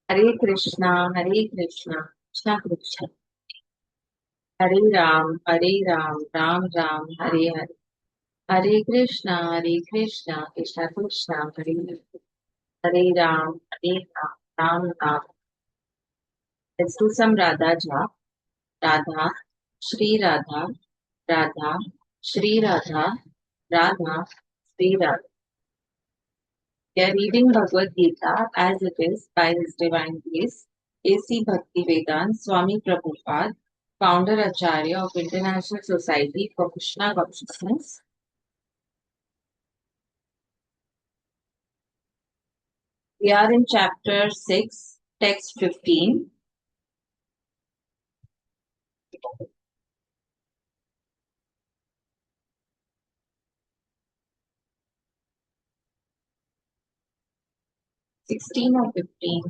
Hare Krishna, Hare Krishna, Krishna Krishna, Hare Ram, Ram Ram, Hare Hare. Hare Krishna, Krishna Krishna, Hare Hare. Hare Ram, Ram Ram. Let's do some Radha Jap. Radha, Shri Radha, Radha, Shri Radha, Radha, Shri Radha. We are reading Bhagwat Geeta as it is by His Divine Grace, A.C. Bhaktivedanta Swami Prabhupada, founder Acharya of International Society for Krishna Consciousness. We are in chapter 6, text 15. Sixteen or 15?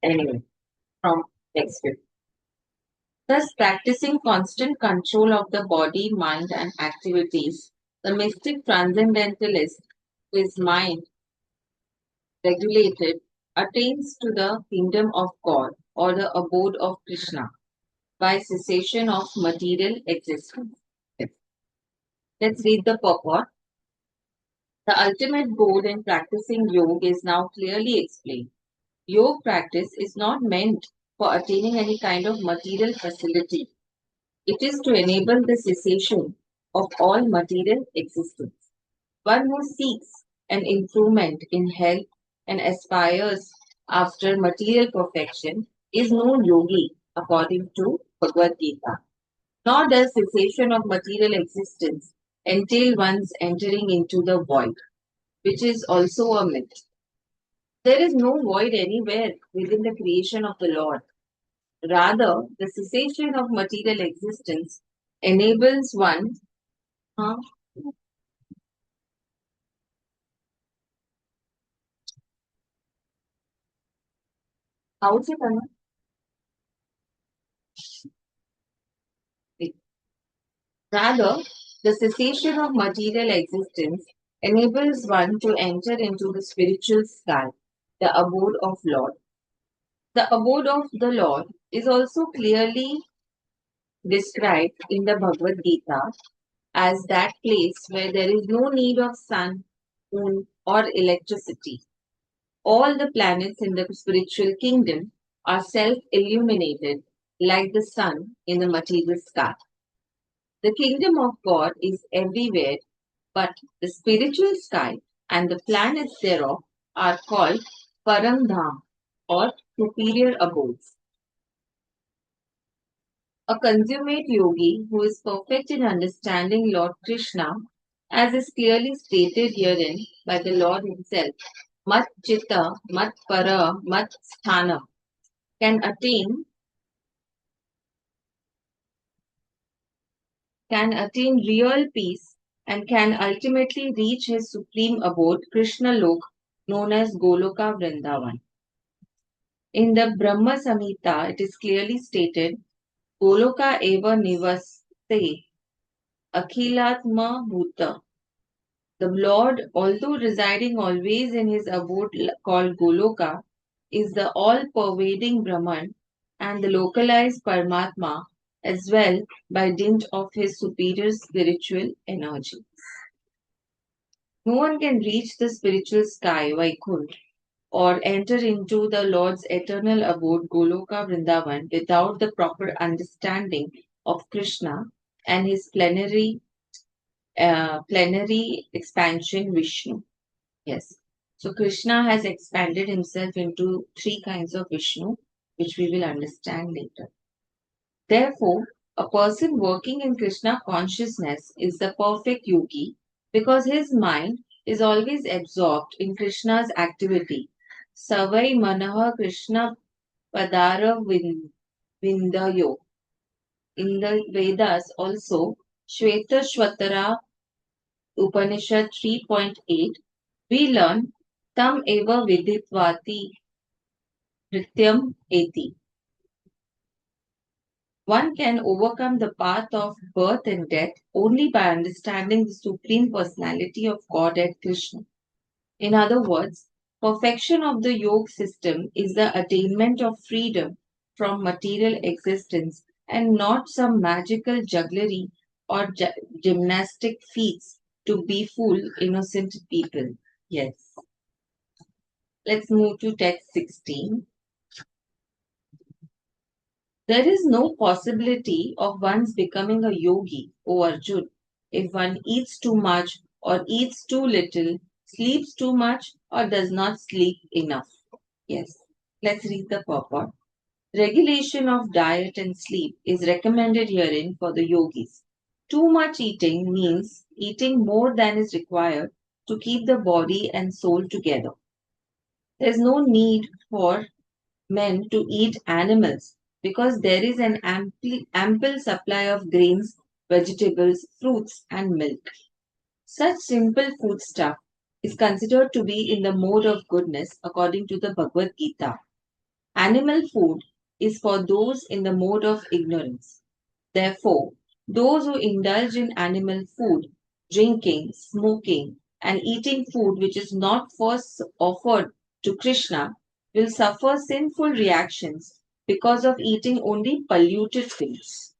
Anyway, from text 15. Thus, practicing constant control of the body, mind, and activities, the mystic transcendentalist, whose mind regulated, attains to the kingdom of God or the abode of Krishna by cessation of material existence. Let's read the purport. The ultimate goal in practicing yoga is now clearly explained. Yoga practice is not meant for attaining any kind of material facility. It is to enable the cessation of all material existence. One who seeks an improvement in health and aspires after material perfection is no yogi, according to Bhagwat Geeta. Nor does cessation of material existence entail one's entering into the void, which is also a myth. There is no void anywhere within the creation of the Lord. Rather, the cessation of material existence enables one. Huh? How is it, Anna? Rather, the cessation of material existence enables one to enter into the spiritual sky, the abode of Lord. The abode of the Lord is also clearly described in the Bhagavad Gita as that place where there is no need of sun, moon, or electricity. All the planets in the spiritual kingdom are self illuminated like the sun in the material sky. The kingdom of God is everywhere, but the spiritual sky and the planets thereof are called Paramdham or superior abodes. A consummate yogi who is perfect in understanding Lord Krishna, as is clearly stated herein by the Lord Himself, Mat Chitta, Mat Para, Mat Sthana, can attain real peace and can ultimately reach his supreme abode, Krishna Lok, known as Goloka Vrindavan. In the Brahma Samhita, it is clearly stated, Goloka eva nivaste akhilatma bhuta. The Lord, although residing always in his abode called Goloka, is the all-pervading Brahman and the localized Paramatma as well by dint of his superior spiritual energy. No one can reach the spiritual sky, Vaikunt, or enter into the Lord's eternal abode, Goloka Vrindavan, without the proper understanding of Krishna and his plenary expansion Vishnu. Yes. So Krishna has expanded himself into three kinds of Vishnu, which we will understand later. Therefore, a person working in Krishna consciousness is the perfect yogi because his mind is always absorbed in Krishna's activity. Savai Manaha Krishna Padara Vindayo. In the Vedas also, Shweta Shvatara Upanishad 3.8, we learn Tam eva viditvati Nityam eti. One can overcome the path of birth and death only by understanding the Supreme Personality of Godhead Krishna. In other words, perfection of the yoga system is the attainment of freedom from material existence and not some magical jugglery or gymnastic feats to befool innocent people. Yes. Let's move to text 16. There is no possibility of one's becoming a yogi, O Arjun, if one eats too much or eats too little, sleeps too much or does not sleep enough. Yes, let's read the purport. Regulation of diet and sleep is recommended herein for the yogis. Too much eating means eating more than is required to keep the body and soul together. There is no need for men to eat animals because there is an ample supply of grains, vegetables, fruits, and milk. Such simple food stuff is considered to be in the mode of goodness according to the Bhagwat Geeta. Animal food is for those in the mode of ignorance. Therefore, those who indulge in animal food, drinking, smoking, and eating food which is not first offered to Krishna will suffer sinful reactions because of eating only polluted things.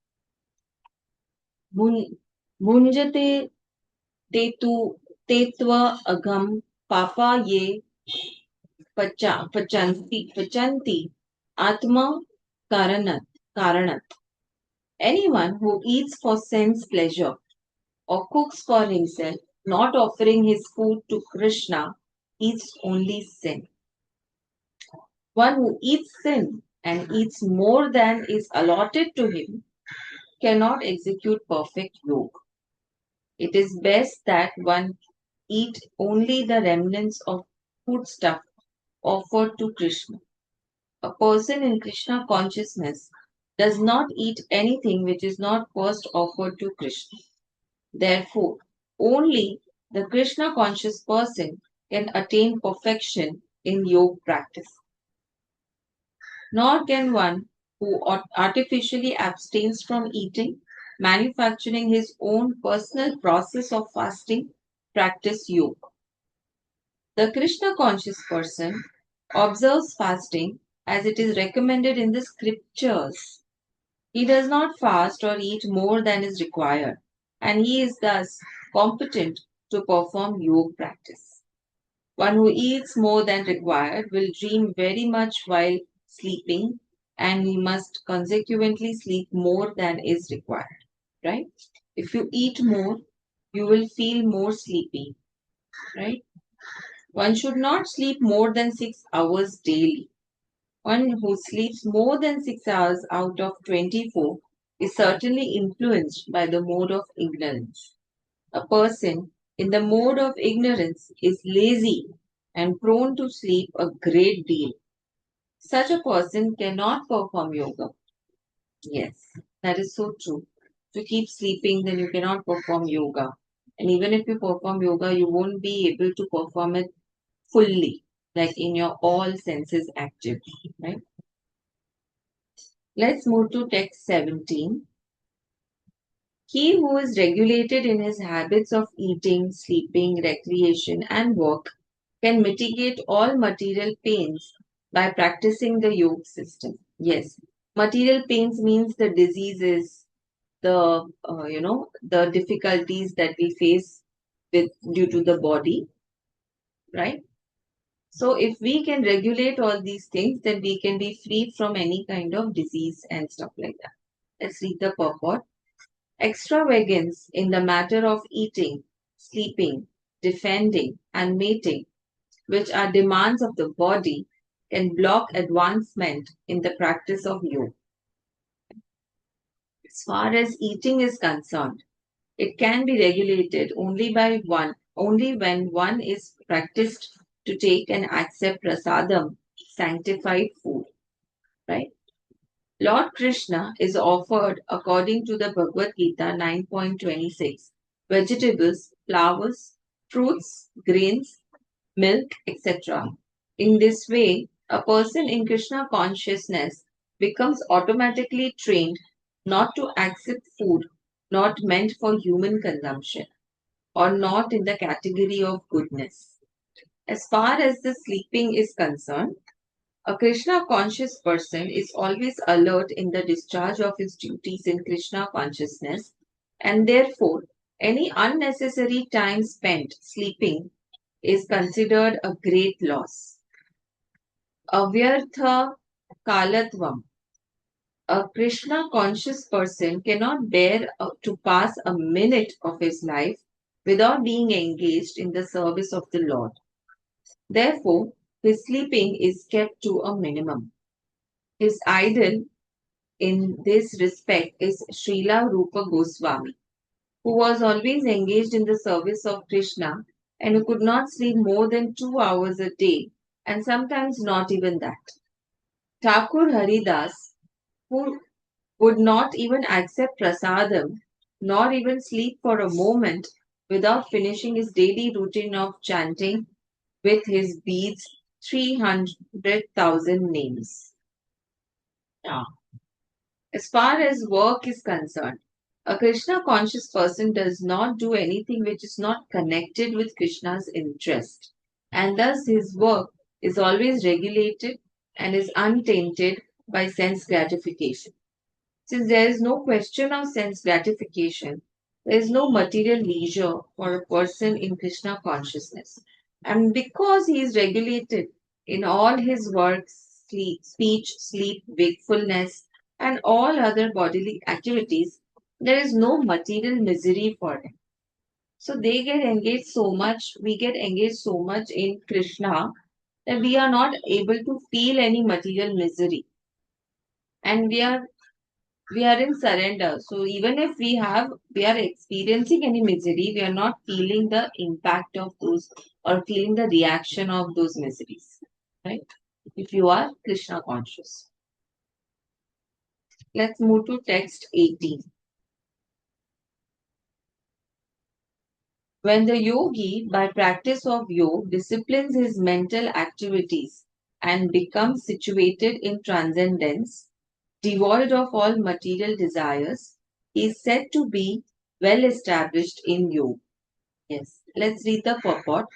Bhun- Bhunjate tetu tetva agam papa ye pachanti atma karanat. Anyone who eats for sense pleasure or cooks for himself, not offering his food to Krishna, eats only sin. One who eats sin and eats more than is allotted to him cannot execute perfect yoga. It is best that one eat only the remnants of foodstuff offered to Krishna. A person in Krishna consciousness does not eat anything which is not first offered to Krishna. Therefore, only the Krishna conscious person can attain perfection in yoga practice. Nor can one who artificially abstains from eating, manufacturing his own personal process of fasting, practice yoga. The Krishna conscious person observes fasting as it is recommended in the scriptures. He does not fast or eat more than is required, and he is thus competent to perform yoga practice. One who eats more than required will dream very much while sleeping, and he must consequently sleep more than is required. Right? If you eat more, you will feel more sleepy. Right? One should not sleep more than 6 hours daily. One who sleeps more than 6 hours out of 24 is certainly influenced by the mode of ignorance. A person in the mode of ignorance is lazy and prone to sleep a great deal. Such a person cannot perform yoga. Yes, that is so true. If you keep sleeping, then you cannot perform yoga. And even if you perform yoga, you won't be able to perform it fully, like in your all senses active, right? Let's move to text 17. He who is regulated in his habits of eating, sleeping, recreation, and work can mitigate all material pains by practicing the yoga system. Yes, material pains means the diseases, the difficulties that we face with due to the body, right? So if we can regulate all these things, then we can be free from any kind of disease and stuff like that. Let's read the purport. Extravagance in the matter of eating, sleeping, defending, and mating, which are demands of the body, can block advancement in the practice of yoga. As far as eating is concerned, it can be regulated only when one is practiced to take and accept prasadam, sanctified food, right? Lord Krishna is offered, according to the Bhagwat Gita 9.26, vegetables, flowers, fruits, grains, milk, etc. In this way, a person in Krishna consciousness becomes automatically trained not to accept food not meant for human consumption, or not in the category of goodness. As far as the sleeping is concerned, a Krishna conscious person is always alert in the discharge of his duties in Krishna consciousness, and therefore any unnecessary time spent sleeping is considered a great loss. Avyartha kalatvam. A Krishna conscious person cannot bear to pass a minute of his life without being engaged in the service of the Lord. Therefore, his sleeping is kept to a minimum. His idol in this respect is Srila Rupa Goswami, who was always engaged in the service of Krishna and who could not sleep more than 2 hours a day, and sometimes not even that. Thakur Haridas, who would not even accept prasadam, nor even sleep for a moment without finishing his daily routine of chanting with his beads 300,000 names. Yeah. As far as work is concerned, a Krishna conscious person does not do anything which is not connected with Krishna's interest, and thus his work is always regulated and is untainted by sense gratification. Since there is no question of sense gratification, there is no material leisure for a person in Krishna consciousness. And because he is regulated in all his works, speech, sleep, wakefulness, and all other bodily activities, there is no material misery for him. So they get engaged so much, we get engaged so much in Krishna that we are not able to feel any material misery. And we are in surrender. So even if we are experiencing any misery, we are not feeling the impact of those or feeling the reaction of those miseries. Right? If you are Krishna conscious. Let's move to text 18. When the yogi, by practice of yoga, disciplines his mental activities and becomes situated in transcendence, devoid of all material desires, he is said to be well established in yoga. Yes, let's read the purport.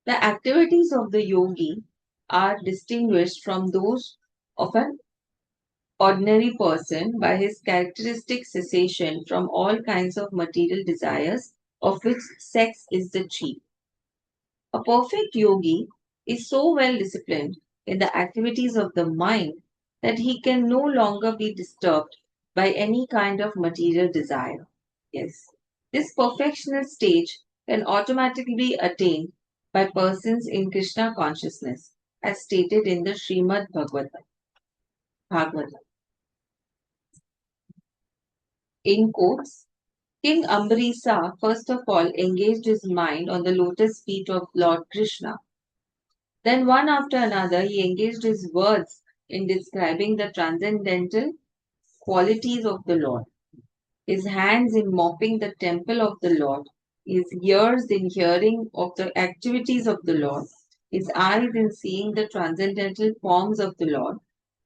The activities of the yogi are distinguished from those of an ordinary person by his characteristic cessation from all kinds of material desires, of which sex is the chief. A perfect yogi is so well disciplined in the activities of the mind that he can no longer be disturbed by any kind of material desire. Yes, this perfectional stage can automatically be attained by persons in Krishna consciousness, as stated in the Srimad Bhagavatam. In quotes, King Ambrisa first of all engaged his mind on the lotus feet of Lord Krishna. Then, one after another, he engaged his words in describing the transcendental qualities of the Lord, his hands in mopping the temple of the Lord, his ears in hearing of the activities of the Lord, his eyes in seeing the transcendental forms of the Lord,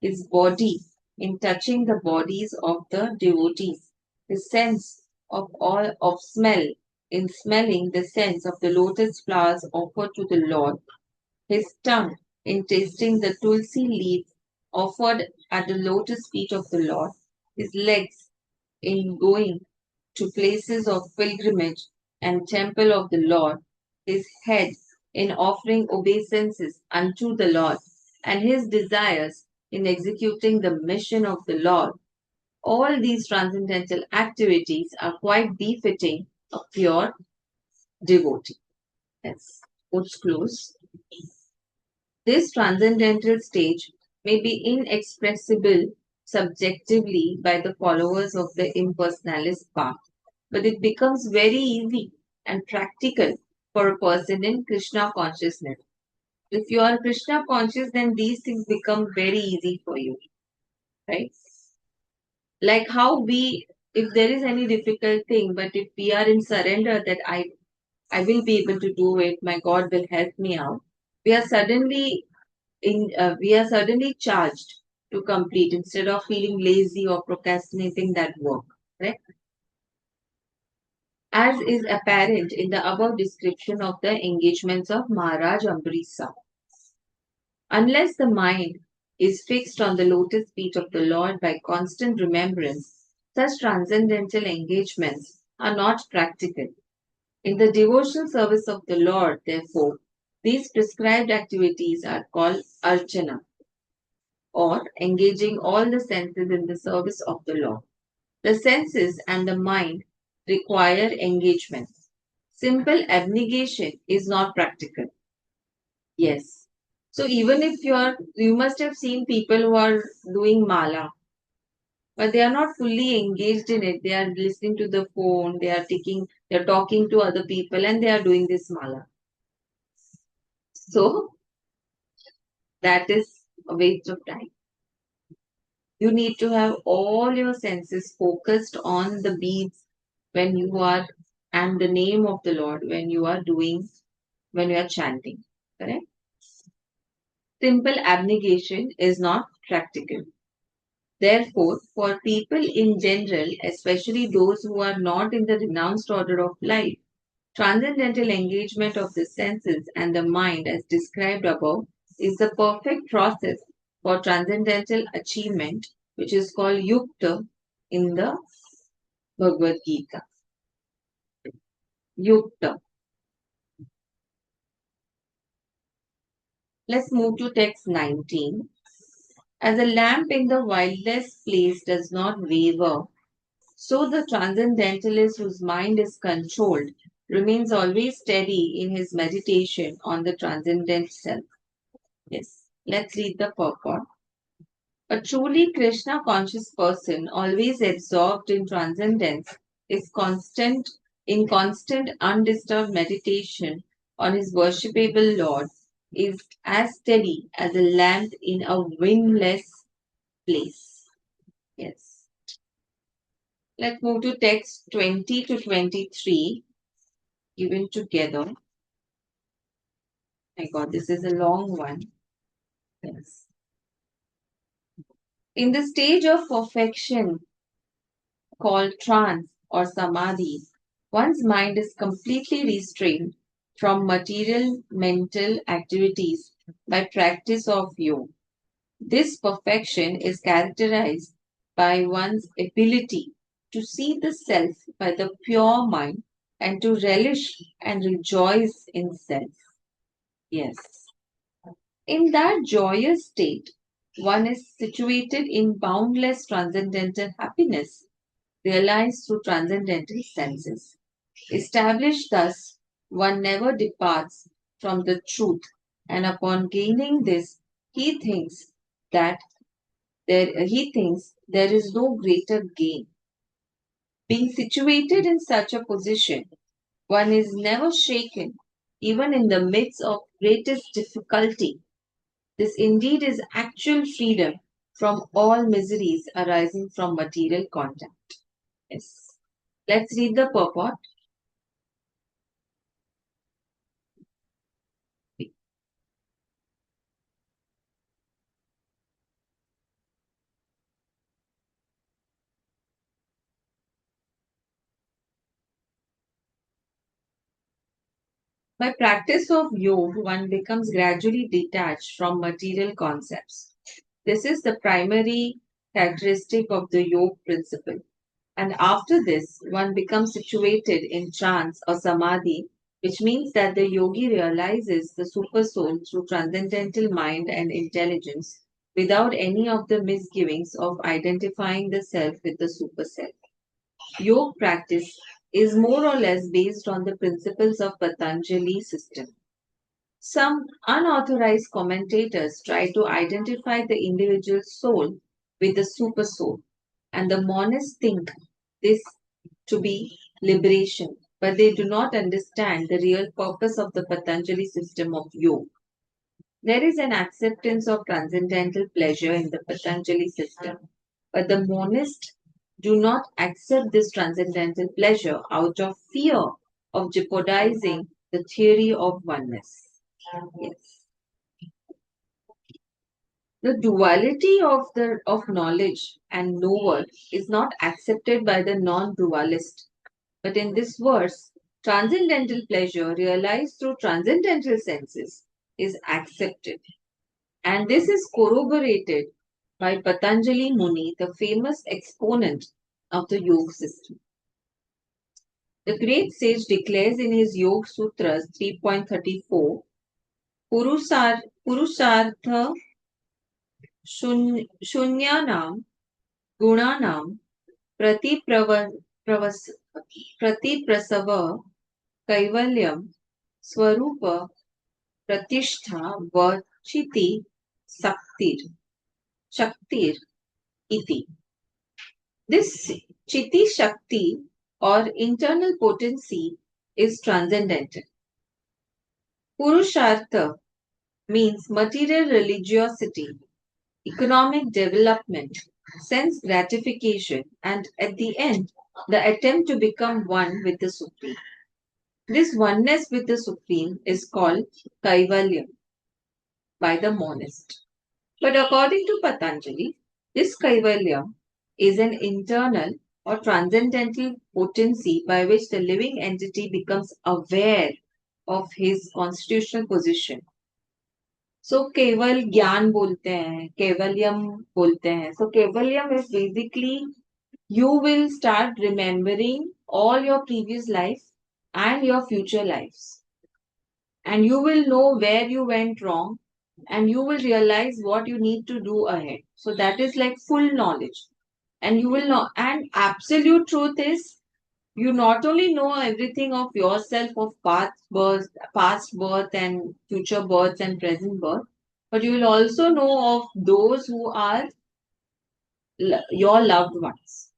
his body in touching the bodies of the devotees, his sense of all of smell in smelling the scents of the lotus flowers offered to the Lord, his tongue in tasting the tulsi leaf offered at the lotus feet of the Lord, his legs in going to places of pilgrimage and temple of the Lord, his head in offering obeisances unto the Lord, and his desires in executing the mission of the Lord. All these transcendental activities are quite befitting a pure devotee. Let's put close. This transcendental stage may be inexpressible subjectively by the followers of the impersonalist path, but it becomes very easy and practical for a person in Krishna consciousness. If you are Krishna conscious, then these things become very easy for you, right? Like how if there is any difficult thing, but if we are in surrender that I will be able to do it, my God will help me out. We are suddenly we are suddenly charged to complete instead of feeling lazy or procrastinating that work. Right? As is apparent in the above description of the engagements of Maharaj Ambrisa. Unless the mind is fixed on the lotus feet of the Lord by constant remembrance, such transcendental engagements are not practical. In the devotional service of the Lord, therefore, these prescribed activities are called archana, or engaging all the senses in the service of the Lord. The senses and the mind require engagement. Simple abnegation is not practical. Yes. So even if you must have seen people who are doing mala, but they are not fully engaged in it. They are listening to the phone, they are talking to other people, and they are doing this mala. So that is a waste of time. You need to have all your senses focused on the beads when you are and the name of the Lord when you are chanting. Correct? Simple abnegation is not practical. Therefore, for people in general, especially those who are not in the renounced order of life, transcendental engagement of the senses and the mind, as described above, is the perfect process for transcendental achievement, which is called yukta in the Bhagwat Geeta. Yukta. Let's move to text 19. As a lamp in the wildest place does not waver, so the transcendentalist whose mind is controlled remains always steady in his meditation on the transcendent self. Yes. Let's read the purport. A truly Krishna conscious person, always absorbed in transcendence, is constant undisturbed meditation on his worshipable Lord, is as steady as a lamp in a windless place. Yes. Let's move to text 20 to 23, given together. My God, this is a long one. Yes. In the stage of perfection called trance or samadhi, one's mind is completely restrained from material mental activities by practice of yoga. This perfection is characterized by one's ability to see the self by the pure mind and to relish and rejoice in self. Yes. In that joyous state, one is situated in boundless transcendental happiness, realized through transcendental senses. Established thus, one never departs from the truth, and upon gaining this, he thinks that he thinks there is no greater gain. Being situated in such a position, one is never shaken, even in the midst of greatest difficulty. This indeed is actual freedom from all miseries arising from material contact. Yes. Let's read the purport. By practice of yoga, one becomes gradually detached from material concepts. This is the primary characteristic of the yoga principle. And after this, one becomes situated in trance or samadhi, which means that the yogi realizes the supersoul through transcendental mind and intelligence without any of the misgivings of identifying the self with the superself. Yoga practice is more or less based on the principles of Patanjali system. Some unauthorized commentators try to identify the individual soul with the super soul, and the monists think this to be liberation, but they do not understand the real purpose of the Patanjali system of yoga. There is an acceptance of transcendental pleasure in the Patanjali system, but the monists do not accept this transcendental pleasure out of fear of jeopardizing the theory of oneness. Yes. The duality of knowledge and knower is not accepted by the non-dualist. But in this verse, transcendental pleasure realized through transcendental senses is accepted. And this is corroborated by Patanjali Muni, the famous exponent of the yoga system. The great sage declares in his Yoga Sutras 3.34 Purushartha Shunyanam Gunanam Pratipravas Pratiprasava Kaivalyam Swarupa Pratishtha Vachiti Shaktir iti. This Chiti Shakti or internal potency is transcendental. Purushartha means material religiosity, economic development, sense gratification, and at the end, the attempt to become one with the Supreme. This oneness with the Supreme is called Kaivalyam by the monist. But according to Patanjali, this Kaivalyam is an internal or transcendental potency by which the living entity becomes aware of his constitutional position. So केवल ज्ञान बोलते हैं, केवलियम बोलते हैं. So केवलियम is basically you will start remembering all your previous life and your future lives. And you will know where you went wrong and you will realize what you need to do ahead. So that is like full knowledge. And you will know. And absolute truth is you not only know everything of yourself of past birth and future births and present birth, but you will also know of those who are your loved ones.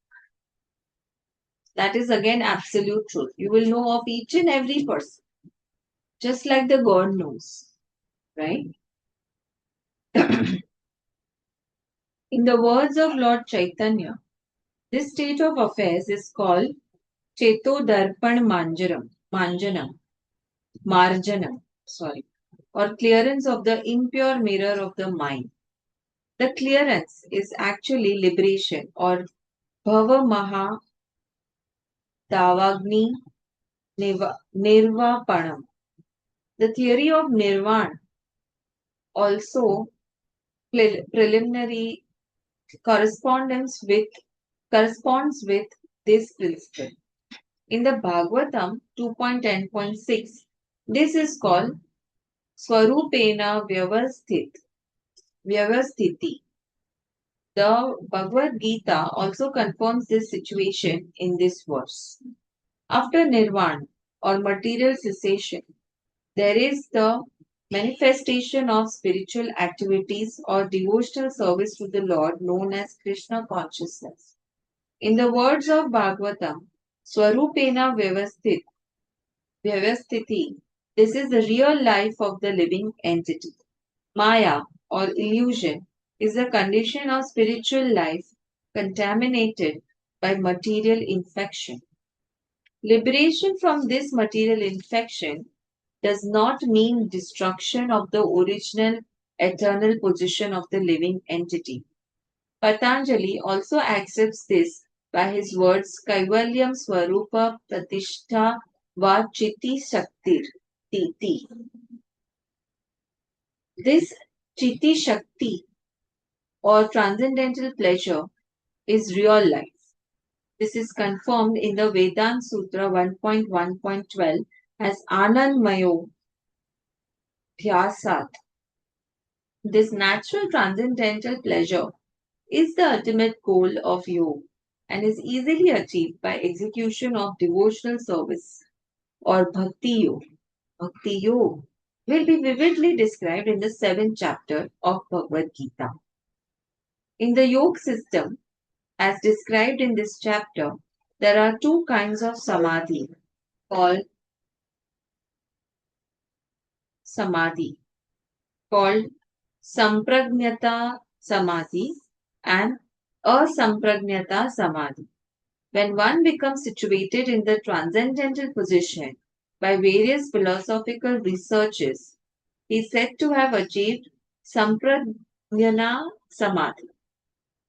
That is again absolute truth. You will know of each and every person, just like the God knows, right? In the words of Lord Chaitanya, this state of affairs is called Cheto Darpan Marjanam, sorry, or clearance of the impure mirror of the mind. The clearance is actually liberation or Bhava Maha Davagni Nirvapanam. The theory of Nirvana also preliminary corresponds with this principle. In the Bhagavatam 2.10.6, this is called Swarupena Vyavasthiti. The Bhagwat Geeta also confirms this situation in this verse. After nirvana or material cessation, there is the manifestation of spiritual activities or devotional service to the Lord known as Krishna consciousness. In the words of Bhagavatam, Swarupena Vyavasthiti, this is the real life of the living entity. Maya or illusion is a condition of spiritual life contaminated by material infection. Liberation from this material infection does not mean destruction of the original eternal position of the living entity. Patanjali also accepts this by his words Kaivalyam Swarupa Pratishtha Va Chitti Shaktir Titi. This Chitti Shakti or transcendental pleasure is real life. This is confirmed in the Vedanta Sutra 1.1.12 as Anandmayo Dhyasat. This natural transcendental pleasure is the ultimate goal of yoga and is easily achieved by execution of devotional service or bhakti yoga. Bhakti yoga will be vividly described in the 7th chapter of Bhagwat Geeta. In the yoga system, as described in this chapter, there are two kinds of samadhi called sampragnata samadhi and asampragnata samadhi. When one becomes situated in the transcendental position by various philosophical researches, he is said to have achieved sampragnata samadhi.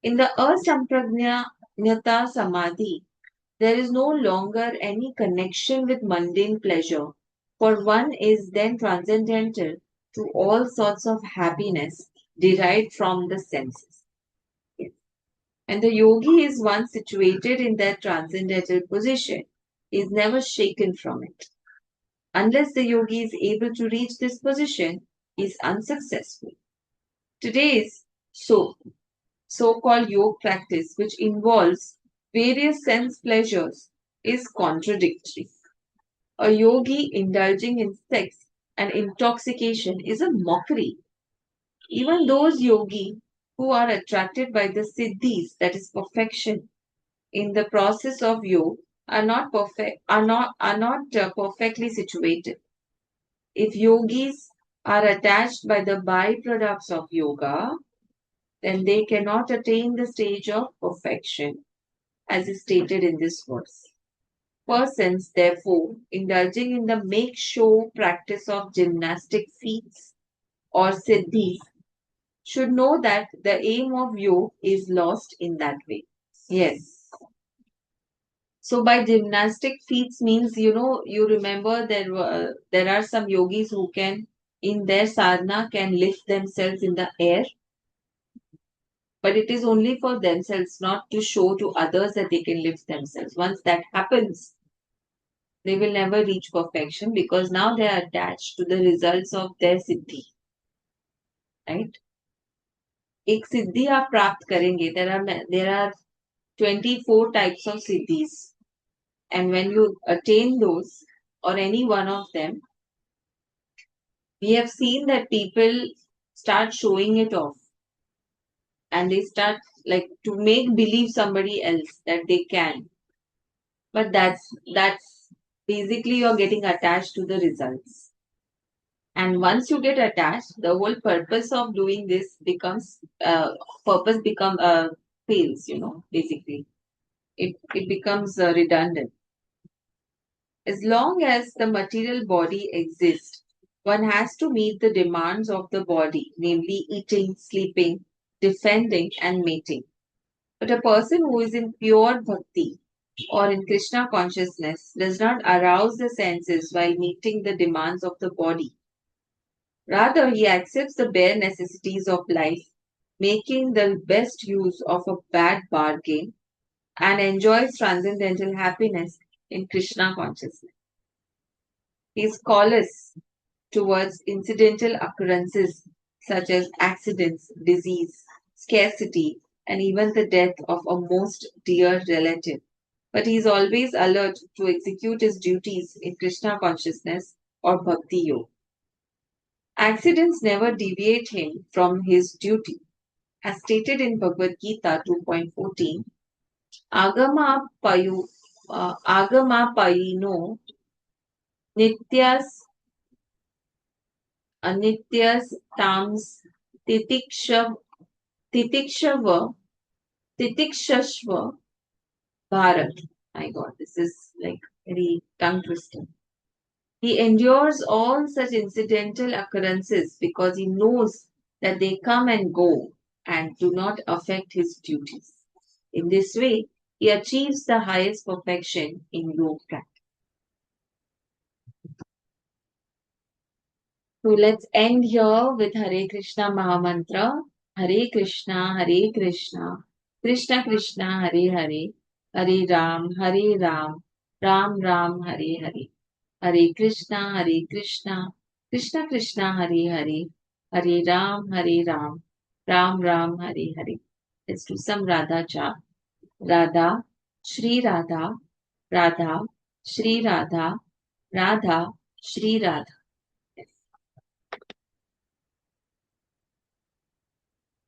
In the asamprajnata samadhi, there is no longer any connection with mundane pleasure, for one is then transcendental to all sorts of happiness derived from the senses. And the yogi is one situated in that transcendental position, is never shaken from it. Unless the yogi is able to reach this position, he is unsuccessful. Today's so-called yoga practice, which involves various sense pleasures, is contradictory. A yogi indulging in sex and intoxication is a mockery. Even those yogi who are attracted by the siddhis, that is perfection, in the process of yoga, are not perfectly situated. If yogis are attached by the byproducts of yoga, then they cannot attain the stage of perfection, as is stated in this verse. Persons, therefore, indulging in the make show practice of gymnastic feats or siddhis should know that the aim of yoga is lost in that way. Yes. So by gymnastic feats means, you remember there are some yogis who can in their sadhana can lift themselves in the air, but it is only for themselves, not to show to others that they can lift themselves. Once that happens, they will never reach perfection because now they are attached to the results of their siddhi, right? एक सिद्धि आप प्राप्त करेंगे. There are 24 types of siddhis, and when you attain those or any one of them, we have seen that people start showing it off, and they start like to make believe somebody else that they can. But that's basically you're getting attached to the results. And once you get attached, the whole purpose of doing this becomes purpose become fails. Basically, it becomes redundant. As long as the material body exists, one has to meet the demands of the body, namely eating, sleeping, defending, and mating. But a person who is in pure bhakti or in Krishna consciousness does not arouse the senses while meeting the demands of the body. Rather, he accepts the bare necessities of life, making the best use of a bad bargain, and enjoys transcendental happiness in Krishna consciousness. He is callous towards incidental occurrences such as accidents, disease, scarcity, and even the death of a most dear relative. But he is always alert to execute his duties in Krishna consciousness or Bhakti Yoga. Accidents never deviate him from his duty. As stated in Bhagwat Geeta 2.14, Agama Payino Nityas Anityas Tams Titikshav Titikshava Titikshashva Bharat. My God, this is like very tongue twisting. He endures all such incidental occurrences because he knows that they come and go and do not affect his duties. In this way, he achieves the highest perfection in yoga practice. So let's end here with Hare Krishna Mahamantra. Hare Krishna, Hare Krishna, Krishna Krishna, Hare Hare, Hare Ram, Hare Ram, Ram Ram, Hare Hare. Hare Krishna, Hare Krishna, Krishna Krishna, Hare Hare, Hare Ram, Hare Ram, Ram Ram, Hare Hare. Let's do some Radha Cha. Radha, Shri Radha, Radha, Shri Radha, Radha, Shri Radha.